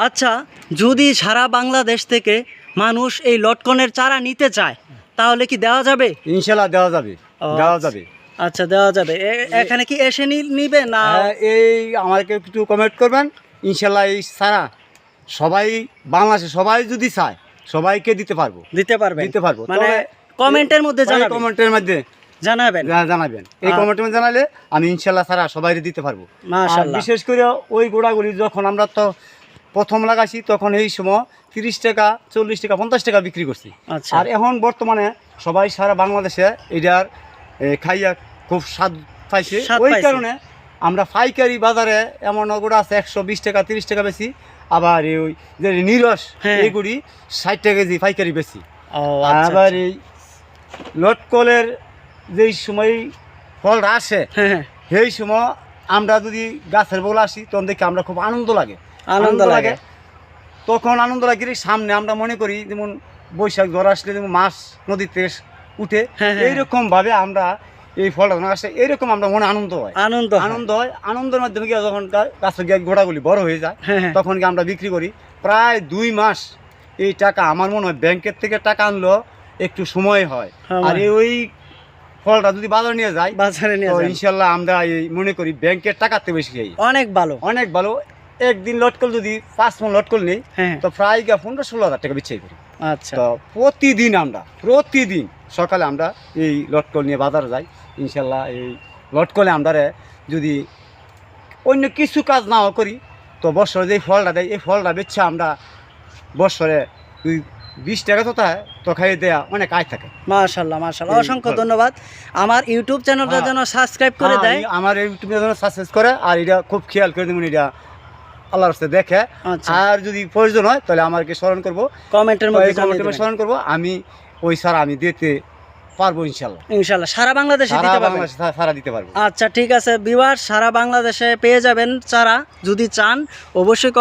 আচ্ছা, যদি সারা বাংলাদেশ থেকে মানুষ এই লটকনের চারা নিতে চায় তাহলে কি দেওয়া যাবে? ইনশাল্লাহ দেওয়া যাবে, দেওয়া যাবে। আচ্ছা, দেওয়া যাবে। এখানে কি এসে নিবে না? এই আমাকে একটু কমেন্ট করবেন। ইনশাল্লাহ এই সারা সবাই বাংলাদেশে সবাই যদি চায় সবাইকে দিতে পারবো, দিতে পারবো। মানে কমেন্টের মধ্যে জানাবেন, এই কমেন্টের মধ্যে জানালে আমি ইনশাল্লাহ সারা সবাই দিতে পারবো। মাশাআল্লাহ। বিশেষ করে ওই গোড়াগুলি যখন আমরা তো প্রথম লাগাইছি তখন এই সময় 30 টাকা 40 টাকা 50 টাকা বিক্রি করছি। আর এখন বর্তমানে সবাই সারা বাংলাদেশে এটার খাইয়া খুব স্বাদ পাইছে। ওই কারণে আমরা পাইকারি বাজারে এমন গোড়া আছে 120 টাকা 30 টাকা বেশি, আবার ওই যে নিরস এইগুলি 60 টাকা কেজি পাইকারি বেশি। আবার এই লটকলের যেই সময় ফলটা আসে সেই সময় আমরা যদি গাছের বগলে আসি তখন দেখি আমরা খুব আনন্দ লাগে। তখন আনন্দ লাগে সামনে আমরা মনে করি যেমন বৈশাখ ঝড় আসলে যেমন মাছ নদীতে উঠে, এইরকম ভাবে আমরা এই ফলটা যখন আসে এইরকম আমরা মনে আনন্দ হয়। আনন্দের মাধ্যমে গিয়ে যখন গাছের গোড়াগুলি বড় হয়ে যায় তখন আমরা বিক্রি করি। প্রায় 2 মাস এই টাকা আমার মনে হয় ব্যাংকের থেকে টাকা আনলো একটু সময় হয়। আর ওই ফলটা যদি বাজারে নিয়ে যায় ইনশাল্লাহ আমরা এই মনে করি ব্যাংকের টাকাতে বেশি খাই। অনেক ভালো। একদিন লটকল যদি 5 মণ লটকল নেই তো প্রায় 15-16 হাজার টাকা বিক্রি করি। আচ্ছা, তো প্রতিদিন সকালে আমরা এই লটকল নিয়ে বাজারে যাই। ইনশাল্লাহ এই লটকলে আমরা যদি অন্য কিছু কাজ নাও করি তো বছরে যে ফলটা দেয় এই ফলটা বেচছে আমরা বছরে 20 টাকা তো খাইয়ে দেয়া অনেক আয় থাকে। মাশাআল্লাহ, অসংখ্য ধন্যবাদ। আমার ইউটিউব চ্যানেলটা যেন সাবস্ক্রাইব করে দেয়। আমার ইউটিউব চ্যানেল সাবস্ক্রাইব করে আর এটা খুব খেয়াল করে দেবেন, এটা আল্লাহর রাস্তায় দেখে। আর যদি প্রয়োজন হয় তাহলে আমাকে স্মরণ করবো, কমেন্টের মধ্যে স্মরণ করবো। আমি ওই সারা আমি দিতে পারবো ইনশাল্লাহ। সারা বাংলাদেশে সারা দিতে পারবো। আচ্ছা, ঠিক আছে ভিউয়ার, সারা বাংলাদেশে পেয়ে যাবেন চারা। যদি চান অবশ্যই